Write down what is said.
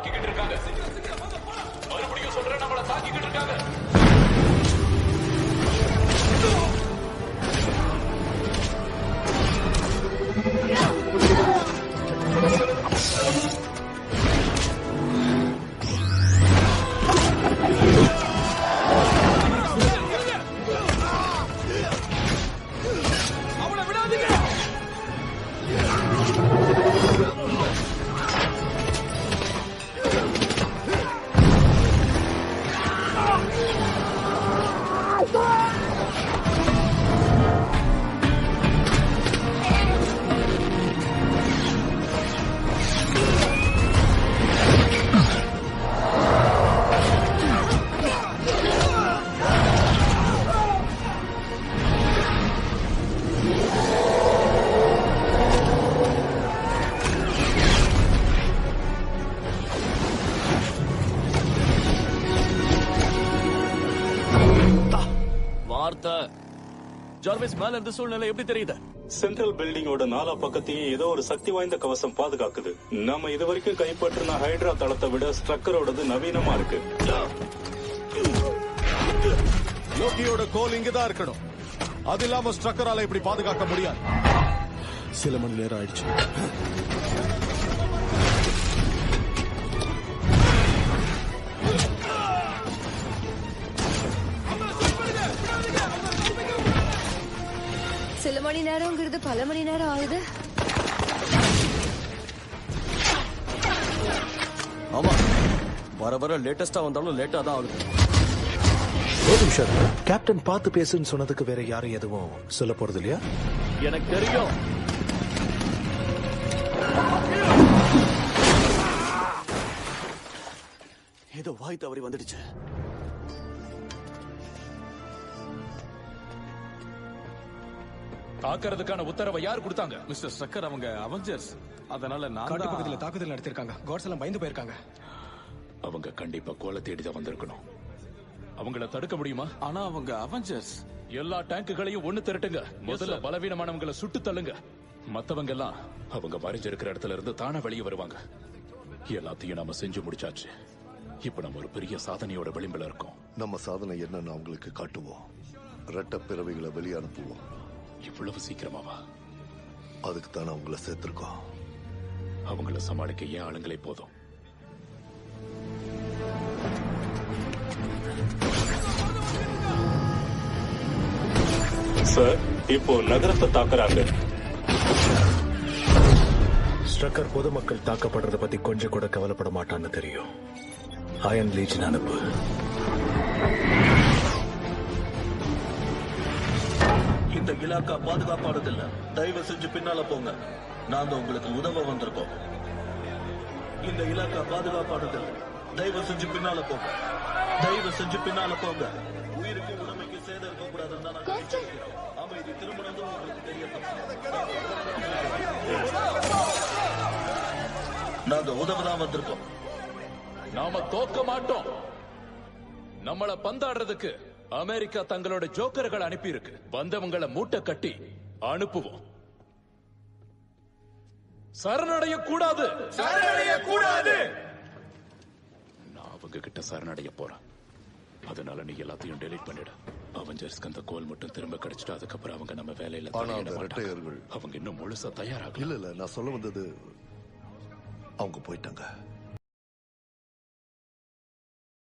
தாக்கிக்கிட்டு இருக்காங்க. மறுபடியும் சொல்றேன், நம்மள தாக்கிக்கிட்டு இருக்காங்க. ஜார்விஸ், மேல இருந்த சூழ்நிலை எப்படி தெரியுது? சென்ட்ரல் பில்டிங்கோட நாலா பக்கத்தையும் ஏதோ ஒரு சக்தி வாய்ந்த கவசம் பாதுகாக்குது. நம்ம இதுவரைக்கும் கைப்பற்றின ஹைட்ரா தளத்தை விட ஸ்ட்ரக்கரோடது நவீனமா இருக்கு. லோக்கியோட கோல் இங்கதான் இருக்கணும். அது இல்லாம ஸ்ட்ரக்கரால இப்படி பாதுகாக்க முடியாது. சில மணி நேரம் ஆயிடுச்சு. சில மணி நேரம்ங்கிறது பல மணி நேரம் ஆகுது. ஆமா, வர வர லேட்டஸ்டா வந்தாலும் லேட்டா தான் ஆகுது. ஒரு நிமிஷம், கேப்டன் பார்த்து பேசுன்னு சொன்னதுக்கு வேற யாரும் எதுவும் சொல்ல போறது இல்லையா? எனக்கு தெரியும். ஏதோ வாய் தவறி வந்துடுச்சு. தாக்குறதுக்கான உத்தரவை யார் கொடுத்தாங்க? மிஸ்டர் ஸ்ட்ரக்கர், அவங்க அவெஞ்சர்ஸ். அதனால காட்டு பகுதியில் தாக்குதல் நடத்திருக்காங்க. காட்ஸ் எல்லாம் பயந்து போயிருக்காங்க. அவங்க கண்டிப்பா கோலை தேடிதான் வந்திருக்கணும். அவங்கள தடுக்க முடியுமா? ஆனா அவங்க அவெஞ்சர்ஸ். எல்லா டேங்குகளையும் ஒண்ணு திரட்டுங்க. முதல்ல பலவீனமானவங்களை சுட்டு தள்ளுங்க. மத்தவங்க எல்லாம் அவங்க மறைஞ்சிருக்கிற இடத்துல இருந்து தானா வெளியே வருவாங்க. எல்லாத்தையும் நாம செஞ்சு முடிச்சாச்சு. இப்ப நம்ம ஒரு பெரிய சாதனையோட விளிம்புல இருக்கோம். நம்ம சாதனை என்னன்னு அவங்களுக்கு காட்டுவோம். ரெட்ட பிறவிகளை வெளியே அனுப்புவோம். இவ்வளவு சீக்கிரமாவா? அதுக்கு தானே அவங்கள சேர்த்திருக்கோம். அவங்கள சமாளிக்க ஏன் ஆளுங்களே போதும். சார், இப்போ நகரத்தை தாக்குறாங்க. ஸ்ட்ரக்கர் பொதுமக்கள் தாக்கப்படுறத பத்தி கொஞ்சம் கூட கவலைப்பட மாட்டான்னு தெரியும். அயன் லீஜன் அனுப்பு. இந்த இலாக்கா பாதுகாப்பானதில்ல. தயவு செஞ்சு பின்னால போங்க. நாங்க உங்களுக்கு உதவ வந்திருக்கோம். இந்த இலாக்கா பாதுகாப்பானதில்ல. தயவு செஞ்சு பின்னால போங்க. தயவு செஞ்சு பின்னால போங்க. உயிருக்கு உடமைக்கு சேதம் இருக்க கூடாதுன்னு அமைதி திருமணம் உங்களுக்கு தெரியட்டும். நாங்க உதவதான் வந்திருக்கோம். நாம தோக்க மாட்டோம். நம்மள பந்தாடுறதுக்கு அமெரிக்கா தங்களோட ஜோக்கர்கள் அனுப்பி இருக்கு. வந்தவங்களை மூட்டை கட்டி அனுப்புவோம். சரணடைய கூடாது. நான் அவங்க கிட்ட சரணடைய போறேன். அதனால நீ எல்லாத்தையும் டெலீட் பண்ணிடு. அவெஞ்சர்ஸ்க்கு அந்த கோல் மட்டும் திரும்ப கிடைச்சிட்டு அதுக்கப்புறம் அவங்க நம்ம வேலையில ரெட்டையர்கள் அவங்க இன்னும் முழுசா தயாராக. இல்ல நான் சொல்ல வந்தது அவங்க போயிட்டாங்க.